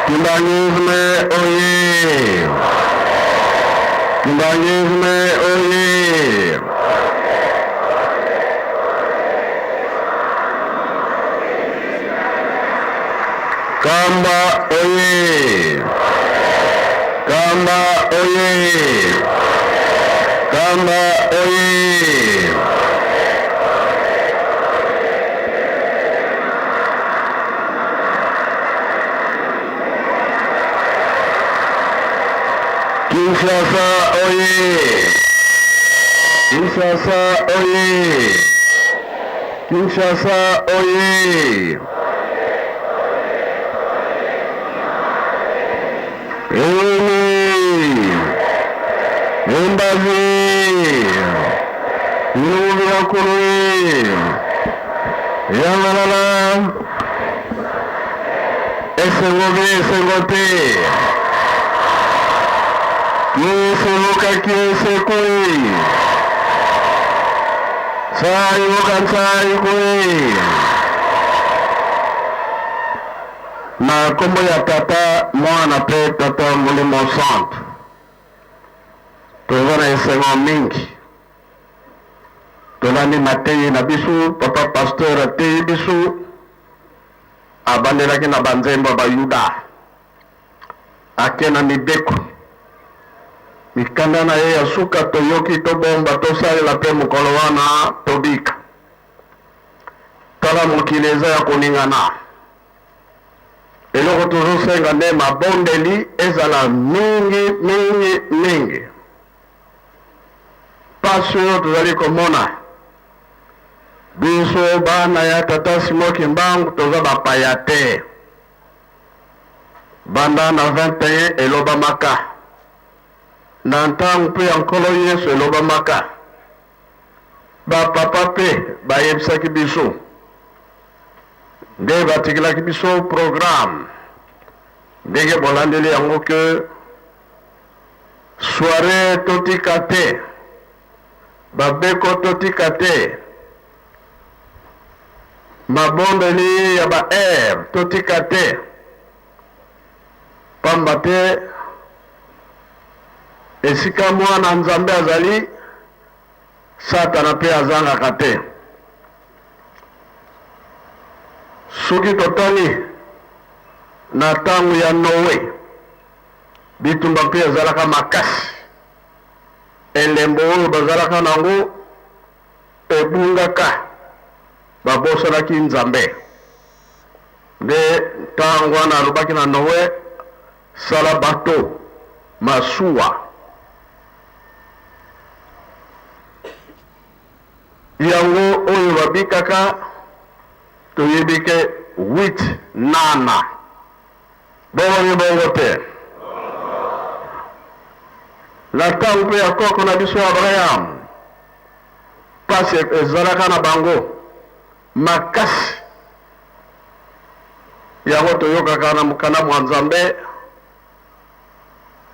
Kimbangisme oye! Kimbangisme oye! Kamba oye! Kamba oye! Kamba oye! Kinshasa oye! Kinshasa oye! Kinshasa oye! Embazi! Inuvira kurui! Yamalala! Esengobe esengote! Kisemuka kisekui! Sayukan sayukui! Na kombo ya tata mwana pe tata mulimo santo. Tozana esengo mingi. Tolani matei na bisu, papa pasteur atei bisu. Abandelaki na banzembo bayuda. Akena mibeko. Mikanda na ye ya suka toyoki tobomba tosalela pe mokolo wana tobika. Tala mokili eza ya koningana. Eloko tozosenga nde mabondeli ezala mingi mingi mingi. Pasi oyo tozali komona biso bana ya tata Simoki Mbangu toza bapaya te. Banda na 21 elobamaka. Na ntango mpe ya nkolo Yesu elobamaka. Bapapa mpe bayebisaki biso. Nde batikilaki biso programme. Ndenge bolandeli yango ke soirée totika te. Babeko totika te. Mabondeli ya ba air totika te. Pamba te esika mwana Nzambe azali Satana pe azangaka te. Soki totali na ntango ya Noe bitumba mpe ezalaka makasi. Elembo oyo bazalaka nango ebungaka babosanaki Nzambe. Nde ntango wana alobaki na Noe sala bato masuwa. Yango oyo babikaka toyebi ke 8 nana. Bongo te. La ntango mpe ya koko na biso Abraham pasi ezalaka na bango makasi. Yango toyokaka na mokanda mwa Nzambe.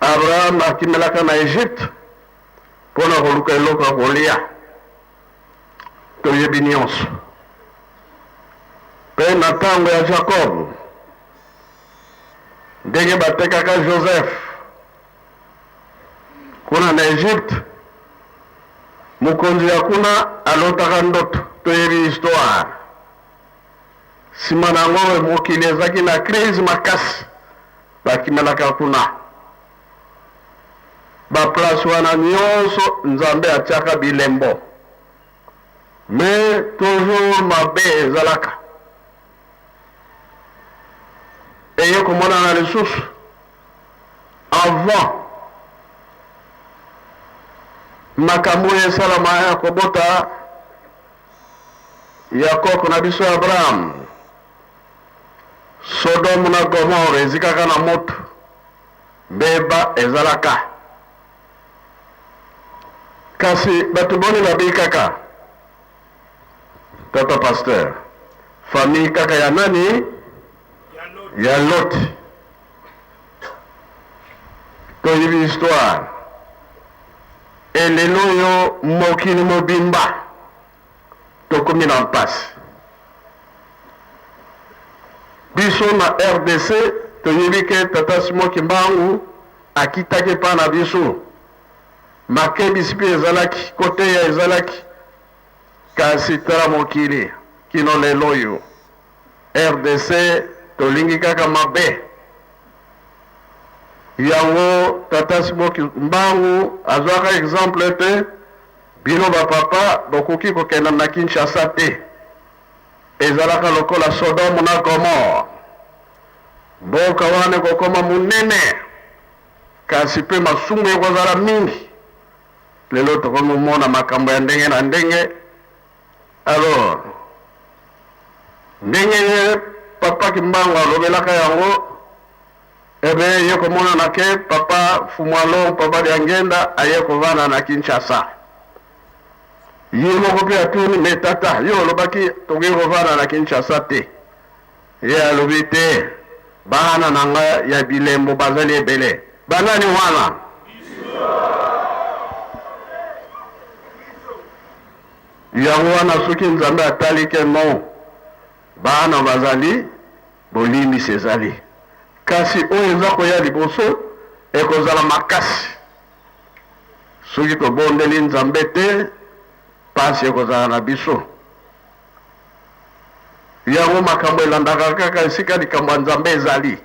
Abraham akimelaka na Egypte mpona koluka eloko ya kolia. Toyebi nyonso. Mpe na ntango ya Jacob ndenge batekaka Joseph kuna na Egypte, mokonzi ya kuna alotaka ndoto. Toyebi histoire. Sima nango mokili ezaki na crise makasi. Bakimelaka kuna. Baplace wana nyonso Nzambe atiaka bilembo. Mais toujours mabe ezalaka. Eye komona na lisusu avant makambo esalama ya kobota ya koko na biso Abraham. Sodome na Gomora ezikaka na moto. Beba ezalaka. Kasi bato boni babikaka tata pasteur famille kaka ya nani? Ya Lot. Toyebi histoire. Elelo yo mokili mobimba tokomi na mpasi. Biso na RDC toyebike tata Simon Kimbangu akitaki pa na biso makebisi mpe ezalaki koteya ezalaki kasi tala mokili kino lelo oyo RDC tolingi kaka mabe yango tata Simon Kimbangu azwaka exemple te bino bapapa bokoki kokenda na Kinshasa te ezalaka lokola Sodome na Gomore mboka wana kokoma munene kasi mpe masumu ekozala mingi lelo tokomona makambo ya ndenge na ndenge. Alors ndenge papa Kimbangu alobelaka yango ebe ye komona na ke papa Fumalo papa Diangenda aye kovana na Kinshasa ye moko mpe atuni me tata yo olobaki tokoki kovana na Kinshasa te ye alobi te bana na nga ya bilembo bazali ebele banani wana yango wana soki Nzambe atali ke non bana bazali bolimbisi ezali kasi oyo eza koya liboso ekozala makasi soki tobondeli Nzambe te pasi ekozala na biso yango makambo elandaka kaka esika likambo ya Nzambe ezali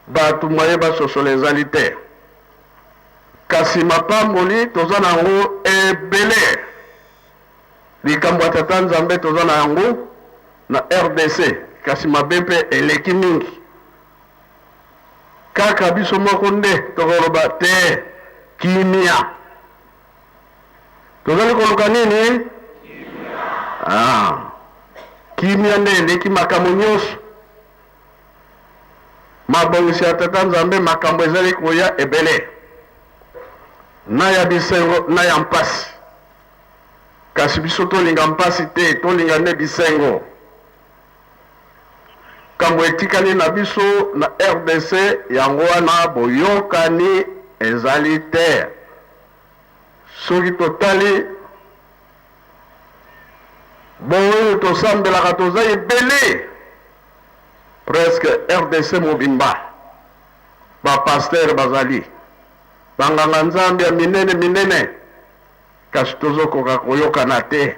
bato moye basosola ezali te kasi mapamboli toza na yango ebele likambo ya tata Nzambe toza na yango na RDC kasi mabe mpe eleki mingi kaka biso moko nde tokoloba te kimia tozali koluka nini kimia nde eleki makambo nyonso mabongisi ya tata Nzambe makambo ezali koya ebele na ya bisengo na ya mpasi kasi biso tolinga mpasi te tolinga nde bisengo kambo etikali na biso na RDC yango wana boyokani ezali te soki totali boyo tosambelaka toza ebele presque RDC mobimba bapaster bazali banganga Nzambe ya minene kasi tozokoka koyokana te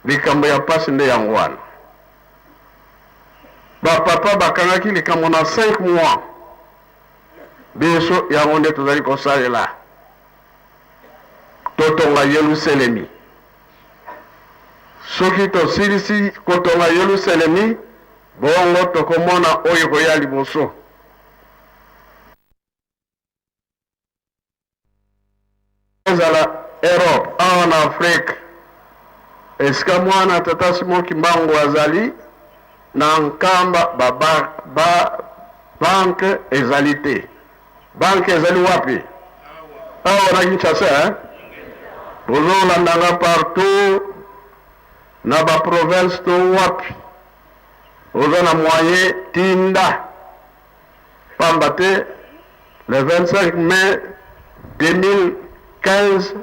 likambo ya pasi nde yango wana bapapa bakangaki likambo na 5 mois biso yango nde tozali kosalela totonga Yerusalemi soki tosilisi kotonga Yerusalemi bongo tokomona oyo koya liboso ezala Europe awa na Afrique esika mwana tata Simon Kimbangu azali na nkamba banke ezali te banke ezali wapi awa na Kinshasa bozolandanga partout na baprovince to wapi oza na moyen tinda pamba te le 25 mai 2015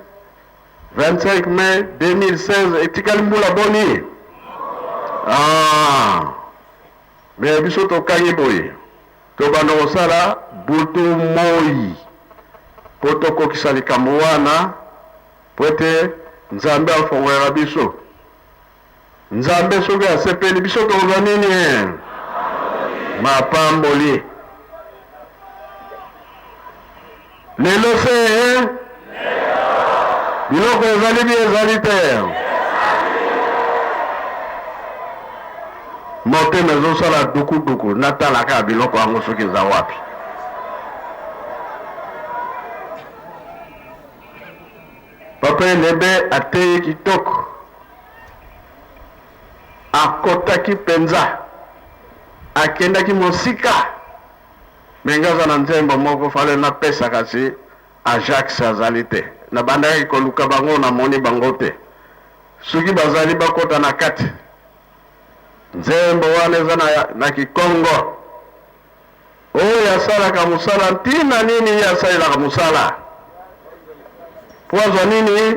25 mai 2016 etikali mbula boni me biso tokangi boye tobanda kosala butu moi po tokokisa likambo wana po ete Nzambe afongolaka biso Nzambe soki asepeli biso tokozwa nini mapamboli lelo se biloko ezali bi ezali te motema ezosala dukuduku natalaka biloko yango soki eza wapi papa Elebe ateye kitoko akotaki penza akendaki mosika mengaza na nzembo moko fale napesa kasi Ajax azali te na bandaki koluka bango na moni bango te soki bazali bakota na kati nzembo wana eza na Kikongo oyo asalaka musala ntina nini ye asalelaka musala po azwa nini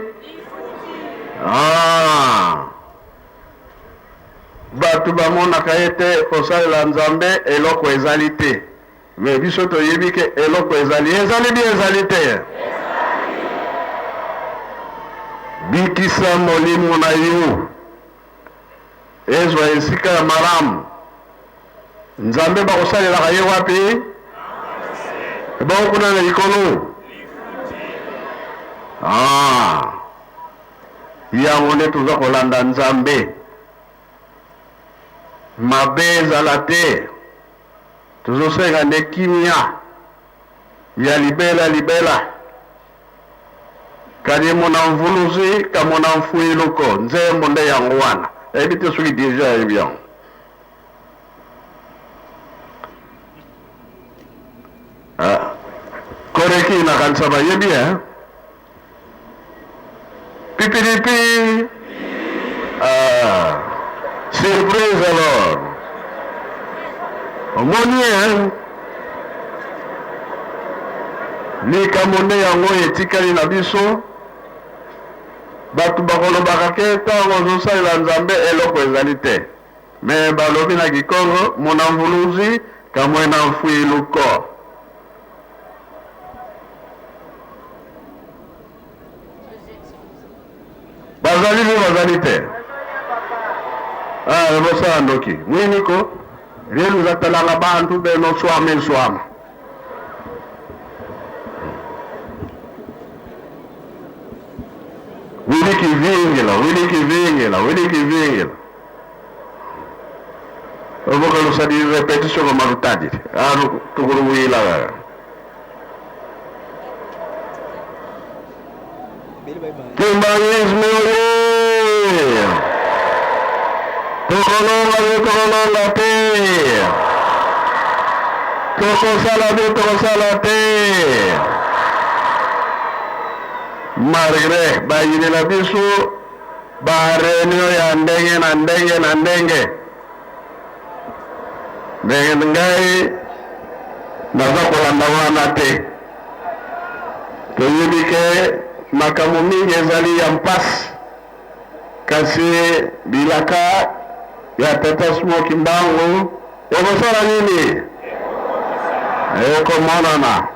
batu bamonaka ete kosalela nzambe eloko ezali te, me biso toyebi ke eloko ezali bi ezali te. Bikisa molimo na yo ezwa esika ya malamu. Nzambe bakosalelaka ye wapi? Bakokuna na likolo. Yango nde toza kolanda Nzambe. Mabe ezala te, tozosenga nde kimia ya libela. Kadi mona mvuluzi ka mona mfuiluko nzembo nde yango wana eyebi te soki deja yebi yango. Koreki na kanisa bayebi pipiripi. Surprise alors. Omoni likambo yango etikali na biso. Batu bakolobaka ke ntango ozosalela Nzambe eloko ezali te, me balobi na Kikongo mona mvuluzi kamwe na mfuiluko. Bazali bi bazali te. Ebosala ndoki mwiniko lelu zatalanga bantu beno swama. Wili kivingila. Oboka lusadi repetition kwa marutadi. Tukuru wila. Kimbangisme oye. Tokolonga te. Tokosala te. Malgré bayini na biso ba reunion ya ndenge na ndenge. Ndenge ngai naza kolanda wana te. Toyebi ke makambo mingi ezali ya mpasi. Kasi bilaka ya Tata Smoky Mbangu okosala nini? Ekomonana.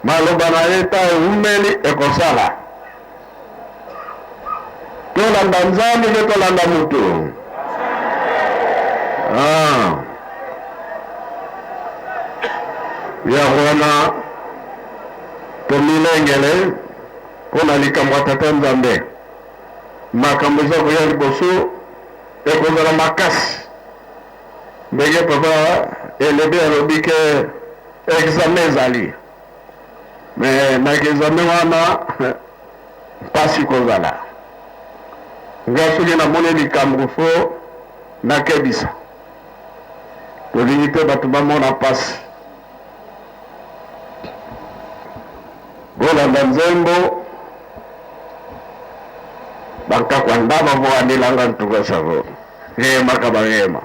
Maloba na eta umeli ekosala. Tolanda Nzambe ke tolanda mutu. Ya wana tomilengele pona likambo Tata Nzambe. Makambo eza koya liboso ekozala makasi. Ndenge papa elebe alobi ke examen ezali. Me na examen wana mpasi kozala. Nga soki namoni likambo fo nakebisa. Tolingi te bato bamona mpasi. Bolanda nzembo bakakwa ndaba voandilanga ntuka savo hema kabahema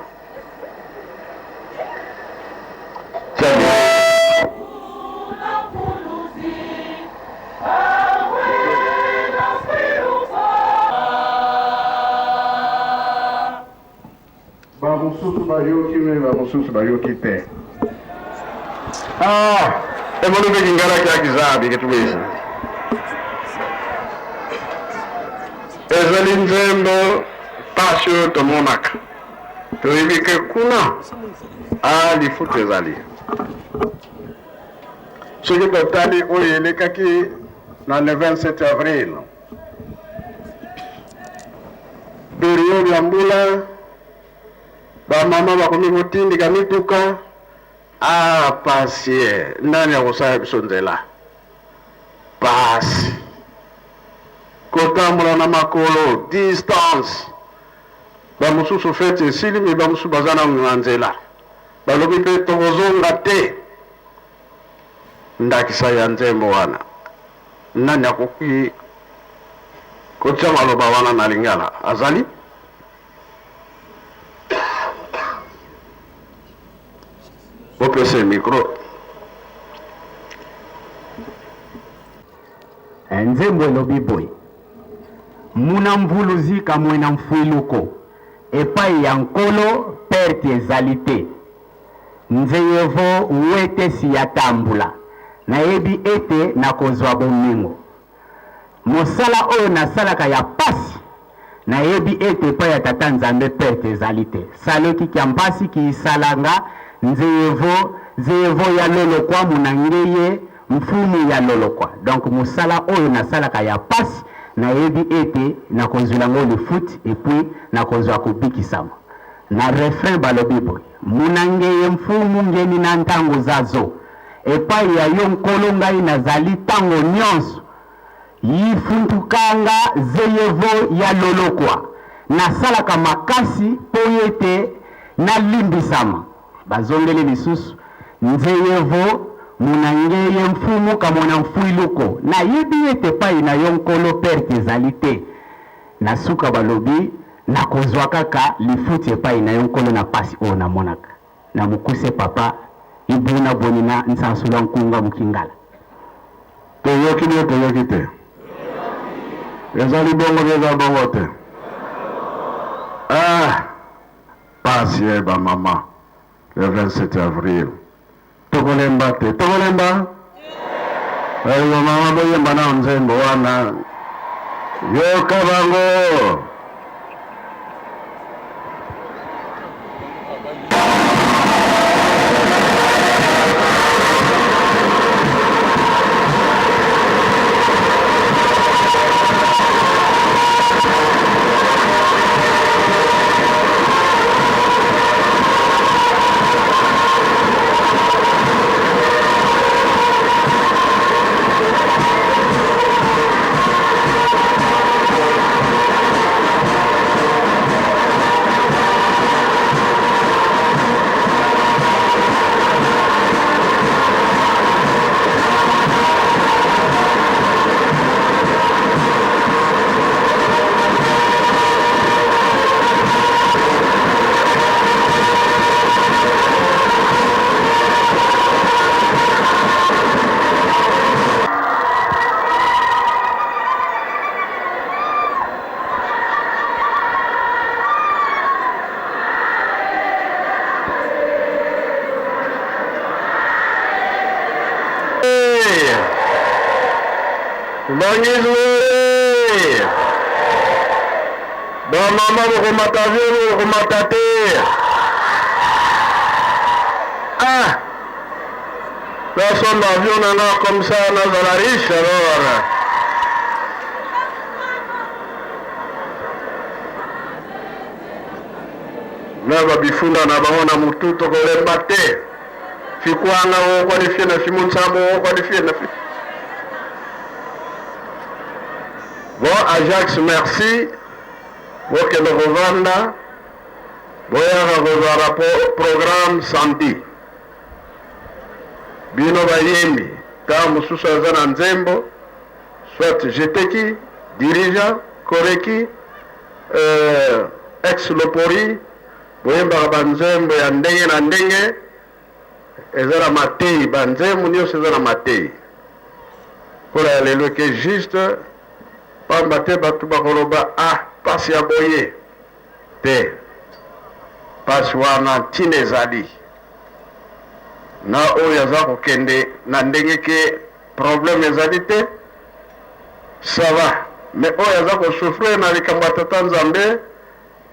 bamususu bayoki me bamususu bayoki te. Emolupe kingara kya kizabi ketubisa ezali nzembo pasio tomonaka toyebi ke kuna lifutu ezali. Soki totali oyo elekaki na le 27 avril periode ya mbula, bamama bakomi kotindika mituka. Pasi nani akosala biso nzela? Pasi kotambola na makolo distance. Bamususu fete esili me bamususu baza na nzela balobi mpe tokozonga te. Ndakisa ya nzembo wana nani akoki kotia maloba wana na lingala azali? Opese micro. Nzembo elobi boy muna mvuluzi kamwe na mfuiluko epai ya nkolo perte ezali te. Nzeyevo wete si yatambula nayebi ete nakozwa bomingo. Mosala oyo nasalaka ya pasi nayebi ete epai ya tata Nzambe perte ezali te. Saloki kya mpasi kiisalanga nzeyevo ya lolokwa munangeye mfumu ya lolokwa. Donc mosala oyo nasalaka ya pasi nayebi ete nakozwilango lifuti epuis nakozwa kubikisama. Na refrain balobi boye munangeye mfumu ngeni na ntango zazo epai ya yo nkolo ngai nazali tango nyonso yifuntukanga zeyevo ya lolokwa nasalaka makasi po ete nalimbisama. Bazongeli lisusu nzeyevo munangeye mfumu kamona mfuiluko nayebi ete pai na yo nkolo perte ezali te. Nasuka balobi nakozwa kaka lifuti epai na yo nkolo na pasi oyo namonaka. Na mukuse papa ibuna boni na nsansula nkunga mukingala. Toyoki nio toyoki te. Ezali bongo beza bongo te. Pasi eba mama. Le 27 avril. Tokolemba te. Tokolemba? Ewa mama boyemba na nzembo wana. Yoka bango. Bangizwe ba mama bokomata vyo bokomata te. Personne d'avion n'en a comme ça dans la riche alors. Naba bifunda na baona mutu tokolemba te. Fikwanga wo qualifie na fimunsamo wo qualifie na Bon, Ajax, merci. Vous que le revanda. Vous avez un programme santé. Bino Bayembi, Tam Sousa Nzembo, soit Jeteki, dirigeant, Koreki, ex-Lopori, Boyemba Banzembo, Yandenge, Nandenge, Ezara Matei, Banzembo, Nio César Matei. Pour aller le que juste. Pambate batu bakoloba pasi ya boye te pasi wana tinezali na oyo aza kokende na ndenge ke problème ezali te ça va mais oyo aza kosouffrir na likambo ya tata Nzambe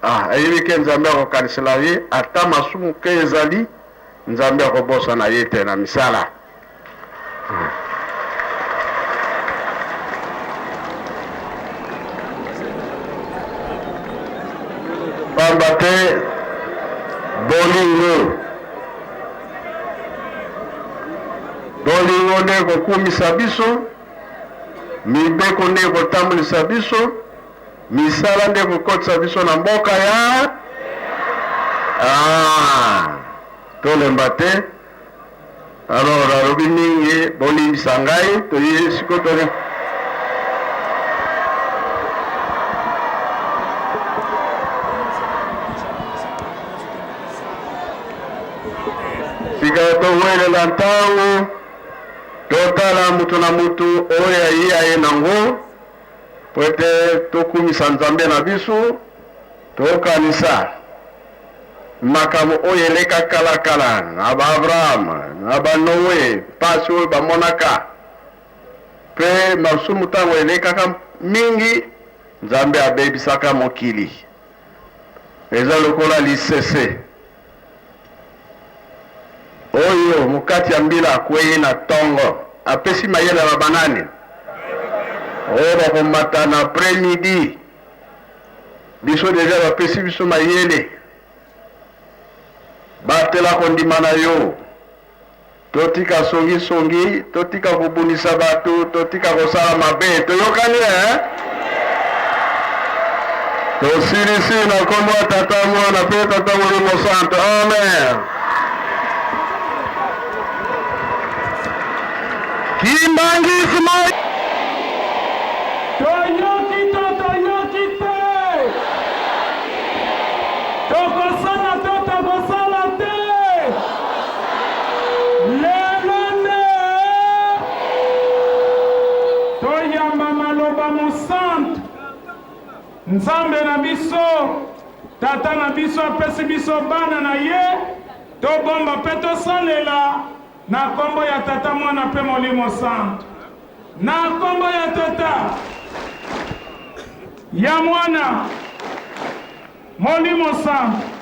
ayebi ke Nzambe akokanisela ye ata masumu ke ezali Nzambe akobosa na ye te na misala. Pambate bolingo nde kokumisa biso, mibeko nde kotambulisa biso, misala nde kokotisa biso na mboka ya tolemba te. Alors alobi mingi bolimbisa ngai toye siko tole towelela ntango totala mutu na mutu oyo ayi aye nango po ete tokumisa Nzambe na biso tokanisa makambo oyo eleka kala na Abraham na Noe pasi oyo bamonaka pe masumu ntango elekaka mingi Nzambe abebisaka mokili eza lokola lisese oyo mokati ya mbila akwei na tongo apesi mayele ya banani oyo bakomata na après-midi biso deja bapesi biso mayele batela kondima na yo totika songi totika kobunisa bato totika kosala mabe toyokani tosilisi na kombo ya Tata Mwana pe Tata Molimo Santo amen. Kimbangisi mai toyoki te tokosala te lelo nde toyamba maloba mosantu Nzambe na biso tata na biso apesi biso bana na ye tobomba pe tosalela na kombo ya Tata Mwana pe Molimo Santo na kombo ya Tata ya Mwana Molimo Santo